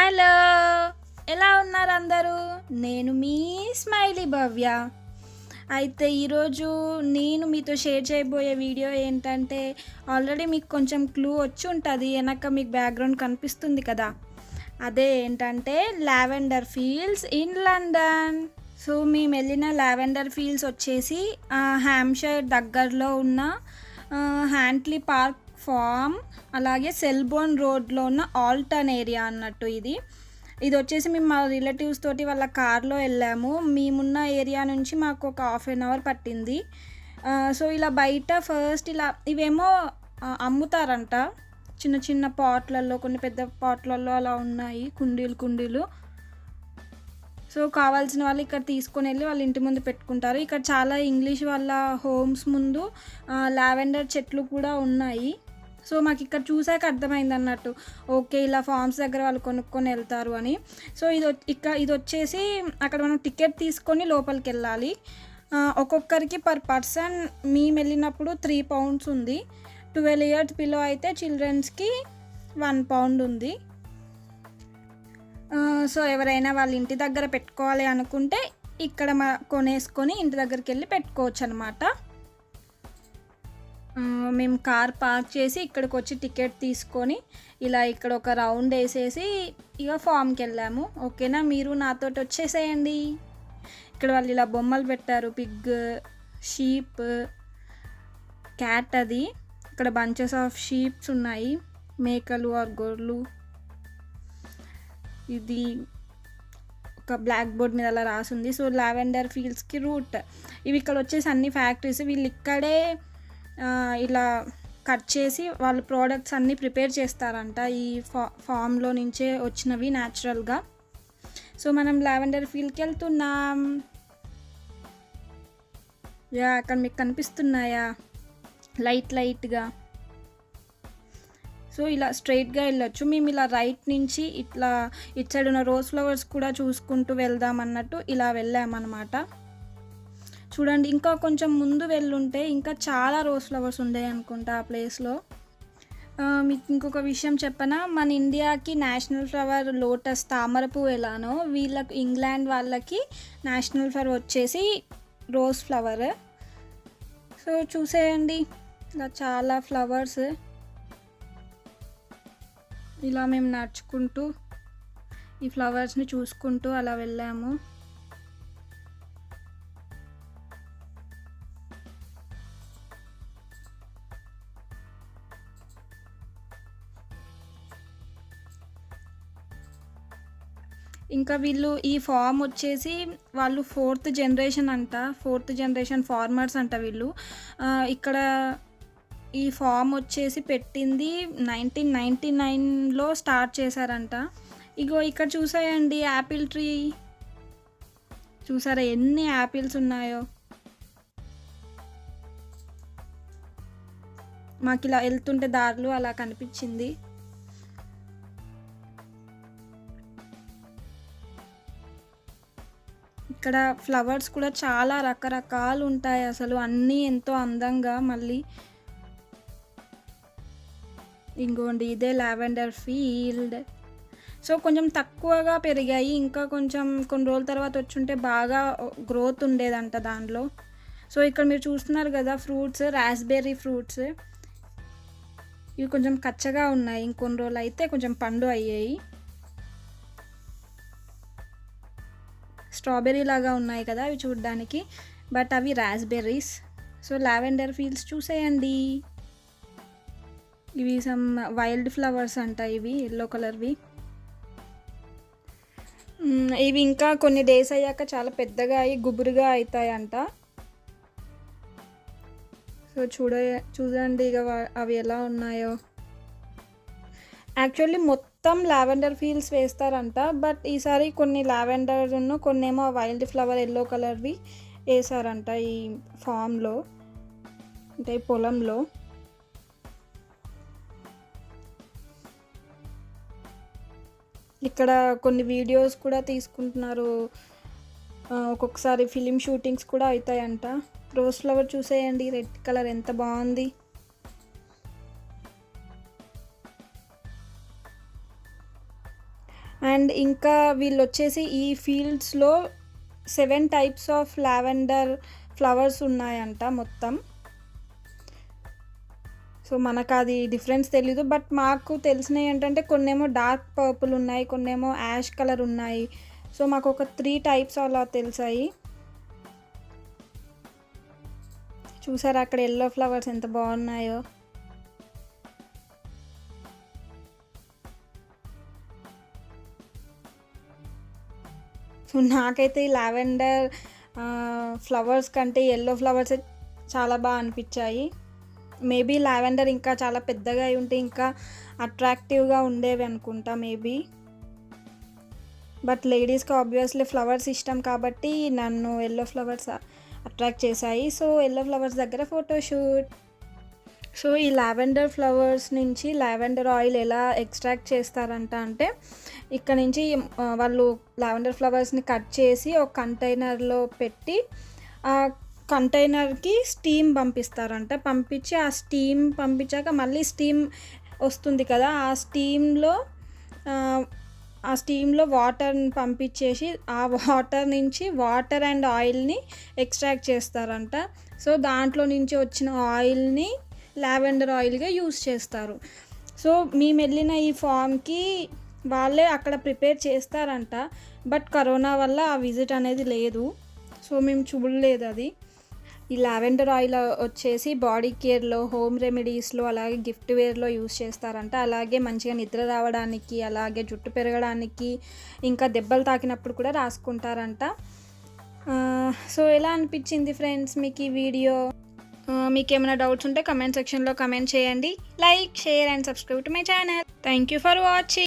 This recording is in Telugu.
హలో! ఎలా ఉన్నారు అందరూ? నేను మీ స్మైలీ భవ్య. అయితే ఈరోజు నేను మీతో షేర్ చేయబోయే వీడియో ఏంటంటే, ఆల్రెడీ మీకు కొంచెం క్లూ వచ్చి ఉంటది. ఎనక మీకు బ్యాక్‌గ్రౌండ్ కనిపిస్తుంది కదా! అదే ఏంటంటే lavender fields in London. So, మేమెళ్ళిన లావెండర్ ఫీల్డ్స్ వచ్చేసి హ్యాంప్‌షైర్ దగ్గరలో ఉన్న హ్యాంట్లీ పార్క్ ఫార్మ్, అలాగే సెల్బోర్న్ రోడ్లో ఉన్న ఆల్టన్ ఏరియా అన్నట్టు ఇది. ఇది వచ్చేసి మేము మా రిలేటివ్స్ తోటి వాళ్ళ కార్లో వెళ్ళాము. మేమున్న ఏరియా నుంచి మాకు ఒక హాఫ్ అన్ అవర్ పట్టింది. సో ఇలా బయట ఫస్ట్ ఇలా ఇవేమో అమ్ముతారంట చిన్న చిన్న పాట్లలో, కొన్ని పెద్ద పాట్లలో అలా ఉన్నాయి కుండీలు. సో కావాల్సిన వాళ్ళు ఇక్కడ తీసుకొని వెళ్ళి వాళ్ళ ఇంటి ముందు పెట్టుకుంటారు. ఇక్కడ చాలా ఇంగ్లీష్ వాళ్ళ హోమ్స్ ముందు లావెండర్ చెట్లు కూడా ఉన్నాయి. సో మాకు ఇక్కడ చూసాక అర్థమైంది అన్నట్టు, ఓకే ఇలా ఫార్మ్స్ దగ్గర వాళ్ళు కొనుక్కొని వెళ్తారు అని. సో ఇది వచ్చేసి అక్కడ మనం టికెట్ తీసుకొని లోపలికి వెళ్ళాలి. ఒక్కొక్కరికి పర్ పర్సన్ మేము వెళ్ళినప్పుడు £3 ఉంది. 12 years బిలో అయితే చిల్డ్రన్స్కి £1 ఉంది. సో ఎవరైనా వాళ్ళ ఇంటి దగ్గర పెట్టుకోవాలి అనుకుంటే ఇక్కడ కొనేసుకొని ఇంటి దగ్గరికి వెళ్ళి పెట్టుకోవచ్చు అనమాట. మేము కార్ పార్క్ చేసి ఇక్కడికి వచ్చి టికెట్ తీసుకొని ఇలా ఇక్కడ ఒక రౌండ్ వేసేసి ఇక ఫామ్కి వెళ్ళాము. ఓకేనా, మీరు నాతోటి వచ్చేసేయండి. ఇక్కడ వాళ్ళు ఇలా బొమ్మలు పెట్టారు, పిగ్, షీప్, క్యాట్. అది ఇక్కడ బంచెస్ ఆఫ్ షీప్స్ ఉన్నాయి, మేకలు ఆర్ గొర్రెలు. ఇది ఒక బ్లాక్ బోర్డ్ మీద అలా రాసింది. సో లావెండర్ ఫీల్డ్స్కి రూట్ ఇవి. ఇక్కడ వచ్చేసి అన్ని ఫ్యాక్టరీస్, వీళ్ళు ఇక్కడే ఇలా కట్ చేసి వాళ్ళు ప్రోడక్ట్స్ అన్నీ ప్రిపేర్ చేస్తారంట ఈ ఫామ్లో నుంచే వచ్చినవి న్యాచురల్గా. సో మనం లావెండర్ ఫీల్డ్కి వెళ్తున్నాం. అక్కడ మీకు కనిపిస్తున్నాయా లైట్గా? సో ఇలా స్ట్రైట్గా వెళ్ళొచ్చు. మేము ఇలా రైట్ నుంచి ఇట్లా ఇటు సైడ్ ఉన్న రోజ్ ఫ్లవర్స్ కూడా చూసుకుంటూ వెళ్దాం అన్నట్టు ఇలా వెళ్ళామన్నమాట. చూడండి, ఇంకా కొంచెం ముందు వెళ్ళుంటే ఇంకా చాలా రోజ్ ఫ్లవర్స్ ఉండే అనుకుంటా ఆ ప్లేస్లో. మీకు ఇంకొక విషయం చెప్పనా, మన ఇండియాకి నేషనల్ ఫ్లవర్ లోటస్, తామర పువ్వు ఎలానో వీళ్ళకి ఇంగ్లాండ్ వాళ్ళకి నేషనల్ ఫ్లవర్ వచ్చేసి రోజ్ ఫ్లవర్. సో చూసేయండి, ఇలా చాలా ఫ్లవర్స్. ఇలా మేము నడుచుకుంటూ ఈ ఫ్లవర్స్ని చూసుకుంటూ అలా వెళ్ళాము. ఇంకా వీళ్ళు ఈ ఫార్మ్ వచ్చేసి వాళ్ళు 4th generation అంట, 4th generation ఫార్మర్స్ అంట వీళ్ళు. ఇక్కడ ఈ ఫామ్ వచ్చేసి పెట్టింది 1999లో స్టార్ట్ చేశారంట. ఇగో ఇక్కడ చూసాయండి యాపిల్ ట్రీ, చూసారా ఎన్ని యాపిల్స్ ఉన్నాయో. మాకు ఇలా వెళ్తుంటే దారిలో అలా కనిపించింది. ఇక్కడ ఫ్లవర్స్ కూడా చాలా రకరకాలు ఉంటాయి అసలు, అన్నీ ఎంతో అందంగా. మళ్ళీ ఇంకోండి ఇదే లావెండర్ ఫీల్డ్. సో కొంచెం తక్కువగా పెరిగాయి, ఇంకా కొంచెం కొన్ని రోజుల తర్వాత వచ్చుంటే బాగా గ్రోత్ ఉండేదంట దానిలో. సో ఇక్కడ మీరు చూస్తున్నారు కదా ఫ్రూట్స్, రాస్బెర్రీ ఫ్రూట్స్. ఇవి కొంచెం కచ్చగా ఉన్నాయి, ఇంకొన్ని రోజులు అయితే కొంచెం పండు అయ్యాయి. స్ట్రాబెర్రీ లాగా ఉన్నాయి కదా అవి చూడడానికి, బట్ అవి రాస్బెర్రీస్. సో లావెండర్ ఫీల్డ్స్ చూసేయండి. ఇవి సమ్ వైల్డ్ ఫ్లవర్స్ అంట, ఇవి ఎల్లో కలర్వి. ఇవి ఇంకా కొన్ని డేస్ అయ్యాక చాలా పెద్దగా అయ్యి గుబురుగా అవుతాయంట. సో చూడండి ఇక అవి ఎలా ఉన్నాయో. యాక్చువల్లీ మొత్తం లావెండర్ ఫీల్డ్స్ వేస్తారంట, బట్ ఈసారి కొన్ని లావెండర్ కొన్ని ఏమో వైల్డ్ ఫ్లవర్ ఎల్లో కలర్వి వేసారంట ఈ ఫామ్లో, అంటే ఈ పొలంలో. ఇక్కడ కొన్ని వీడియోస్ కూడా తీసుకుంటున్నారు, ఒక్కొక్కసారి ఫిలిం షూటింగ్స్ కూడా అవుతాయంట. రోజ్ ఫ్లవర్ చూసేయండి, రెడ్ కలర్ ఎంత బాగుంది. అండ్ ఇంకా వీళ్ళు వచ్చేసి ఈ ఫీల్డ్స్లో 7 టైప్స్ ఆఫ్ లావెండర్ ఫ్లవర్స్ ఉన్నాయంట మొత్తం. సో మనకు అది డిఫరెన్స్ తెలీదు, బట్ మాకు తెలిసినవి ఏంటంటే కొన్నేమో డార్క్ పర్పుల్ ఉన్నాయి, కొన్నేమో యాష్ కలర్ ఉన్నాయి. సో మాకు ఒక 3 టైప్స్ అలా తెలిసాయి. చూసారా అక్కడ ఎల్లో ఫ్లవర్స్ ఎంత బాగున్నాయో. సో నాకైతే ఈ లావెండర్ ఫ్లవర్స్ కంటే ఎల్లో ఫ్లవర్స్ చాలా బాగా అనిపించాయి. మేబీ లావెండర్ ఇంకా చాలా పెద్దగా అయి ఉంటే ఇంకా అట్రాక్టివ్గా ఉండేవి అనుకుంటా మేబీ. బట్ లేడీస్కి ఆబ్వియస్లీ ఫ్లవర్స్ ఇష్టం కాబట్టి నన్ను ఎల్లో ఫ్లవర్స్ అట్రాక్ట్ చేశాయి. సో ఎల్లో ఫ్లవర్స్ దగ్గర ఫోటోషూట్. సో ఈ లావెండర్ ఫ్లవర్స్ నుంచి లావెండర్ ఆయిల్ ఎలా ఎక్స్ట్రాక్ట్ చేస్తారంట అంటే, ఇక్కడ నుంచి వాళ్ళు లావెండర్ ఫ్లవర్స్ని కట్ చేసి ఒక కంటైనర్లో పెట్టి ఆ కంటైనర్కి స్టీమ్ పంపిస్తారంట. పంపించి ఆ స్టీమ్ పంపించాక మళ్ళీ స్టీమ్ వస్తుంది కదా, ఆ స్టీమ్లో వాటర్ని పంపించేసి ఆ వాటర్ నుంచి వాటర్ అండ్ ఆయిల్ని ఎక్స్ట్రాక్ట్ చేస్తారంట. సో దాంట్లో నుంచి వచ్చిన ఆయిల్ని లావెండర్ ఆయిల్గా యూస్ చేస్తారు. సో మేము వెళ్ళిన ఈ ఫామ్కి వాళ్ళే అక్కడ ప్రిపేర్ చేస్తారంట, బట్ కరోనా వల్ల ఆ విజిట్ అనేది లేదు, సో మేము చూడలేదు అది. ఈ లావెండర్ ఆయిల్ వచ్చేసి బాడీ కేర్లో, హోమ్ రెమెడీస్లో, అలాగే గిఫ్ట్ వేర్లో యూస్ చేస్తారంట. అలాగే మంచిగా నిద్ర రావడానికి, అలాగే జుట్టు పెరగడానికి, ఇంకా దెబ్బలు తాకినప్పుడు కూడా రాసుకుంటారంట. సో ఎలా అనిపించింది ఫ్రెండ్స్ మీకు ఈ వీడియో? మీకు ఏమైనా డౌట్స్ ఉంటే కమెంట్ సెక్షన్లో కమెంట్ చేయండి. Like, share and subscribe to my channel. Thank you for watching.